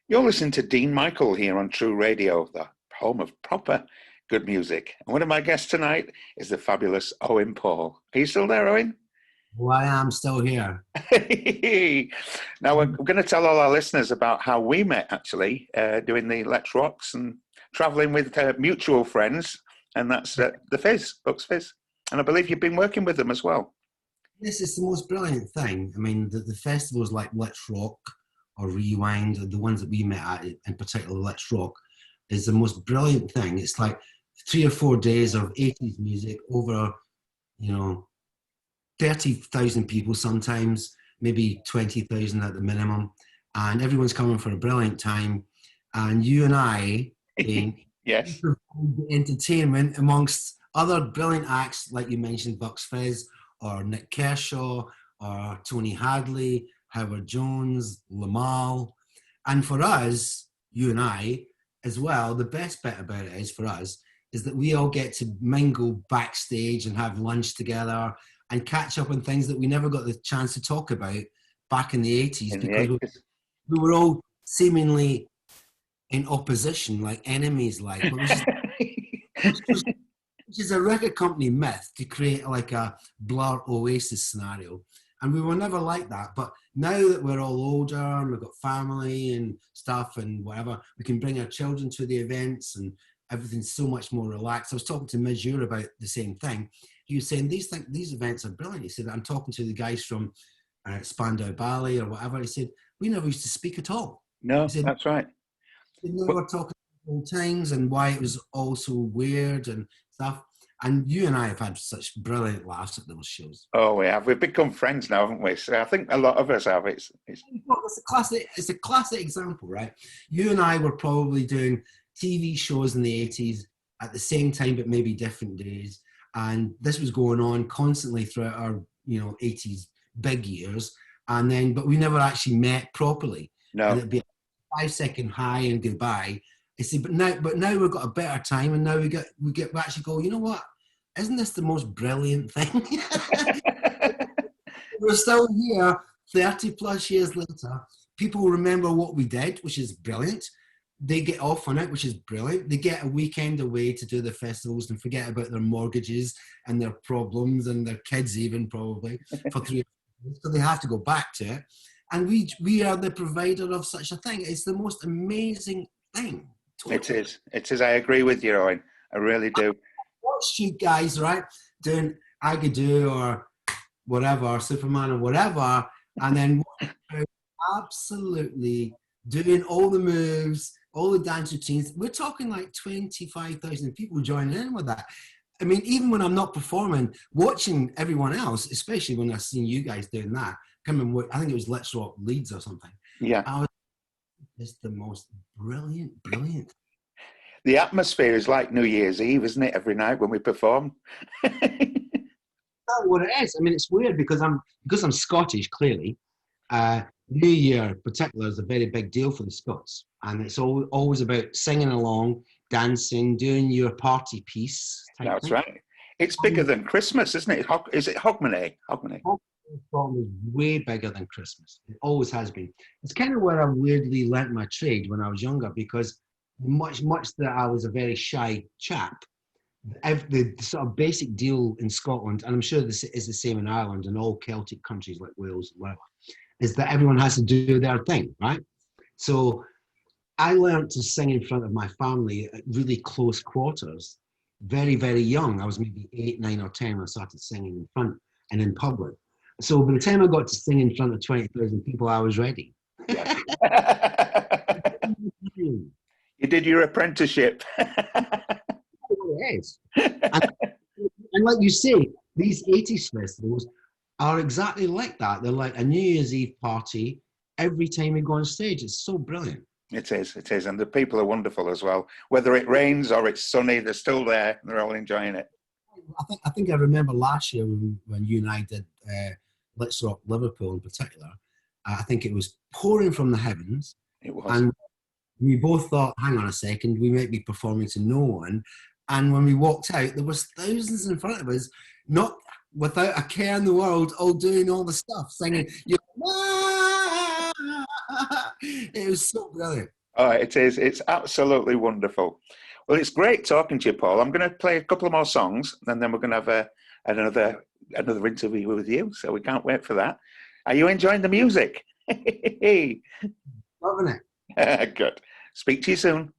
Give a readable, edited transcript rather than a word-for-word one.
You're listening to Dene Michael here on True Radio, the home of proper good music. And one of my guests tonight is the fabulous Owen Paul. Are you still there, Owen? Well, I am still here. Now, we're going to tell all our listeners about how we met, actually, doing the Let's Rocks and travelling with mutual friends. And that's the Fizz, Bucks Fizz. And I believe you've been working with them as well. This is the most brilliant thing. I mean, the festivals like Let's Rock or Rewind, the ones that we met at, in particular Let's Rock, is the most brilliant thing. It's like 3 or 4 days of 80s music over, 30,000 people sometimes, maybe 20,000 at the minimum. And everyone's coming for a brilliant time. And you and I yes, provide the entertainment amongst other brilliant acts, like you mentioned, Bucks Fizz, or Nick Kershaw, or Tony Hadley, Howard Jones, Lamal. And for us, you and I, as well, the best bit about it is for us, is that we all get to mingle backstage and have lunch together and catch up on things that we never got the chance to talk about back in the 80s, because we were all seemingly in opposition, like enemies, which is a record company myth to create like a Blur Oasis scenario. And we were never like that. But now that we're all older and we've got family and stuff and whatever, we can bring our children to the events and everything's so much more relaxed. I was talking to Mijur about the same thing. He was saying, these events are brilliant. He said, I'm talking to the guys from Spandau Ballet or whatever. He said, we never used to speak at all. No, he said, that's right. We were talking about old times and why it was all so weird and stuff. And you and I have had such brilliant laughs at those shows. Oh, we have. We've become friends now, haven't we? So I think a lot of us have. It's a classic example, right? You and I were probably doing TV shows in the 80s at the same time, but maybe different days. And this was going on constantly throughout our, 80s big years. And then, but we never actually met properly. No. And it'd be a 5-second hi and goodbye. I see, but now we've got a better time, and now we actually go, you know what? Isn't this the most brilliant thing? We're still here 30 plus years later. People remember what we did, which is brilliant. They get off on it, which is brilliant. They get a weekend away to do the festivals and forget about their mortgages and their problems and their kids even probably for 3 years. So they have to go back to it. And we are the provider of such a thing. It's the most amazing thing. Totally. It is. I agree with you, Owen. I really do. Watch you guys, right, doing Agadoo or whatever, Superman or whatever, and then absolutely doing all the moves, all the dance routines. We're talking like 25,000 people joining in with that. I mean, even when I'm not performing, watching everyone else, especially when I've seen you guys doing that, I think it was Let's Rock Leeds or something. Yeah. It's the most brilliant. The atmosphere is like New Year's Eve, isn't it? Every night when we perform. That's what it is. I mean, it's weird because I'm Scottish, clearly. New Year in particular is a very big deal for the Scots. And it's always about singing along, dancing, doing your party piece. That's right. It's bigger than Christmas, isn't it? Is it Hogmanay? Scotland is way bigger than Christmas. It always has been. It's kind of where I weirdly learnt my trade when I was younger, because much that I was a very shy chap, the sort of basic deal in Scotland, and I'm sure this is the same in Ireland and all Celtic countries like Wales and whatever, is that everyone has to do their thing, right? So I learned to sing in front of my family at really close quarters, very, very young. I was maybe 8, 9 or 10 when I started singing in front and in public. So by the time I got to sing in front of 20,000 people, I was ready. Yeah. You did your apprenticeship. It is. And like you say, these 80s festivals are exactly like that. They're like a New Year's Eve party every time we go on stage. It's so brilliant. It is. And the people are wonderful as well. Whether it rains or it's sunny, they're still there. They're all enjoying it. I think I remember last year when you and I did Let's Rock Liverpool in particular. I think it was pouring from the heavens. It was. And we both thought, hang on a second, we might be performing to no one. And when we walked out, there was thousands in front of us, not without a care in the world, all doing all the stuff, singing. It was so brilliant. Oh, it is. It's absolutely wonderful. Well, it's great talking to you, Paul. I'm going to play a couple of more songs, and then we're going to have another interview with you. So we can't wait for that. Are you enjoying the music? Loving it. Good. Speak to you soon.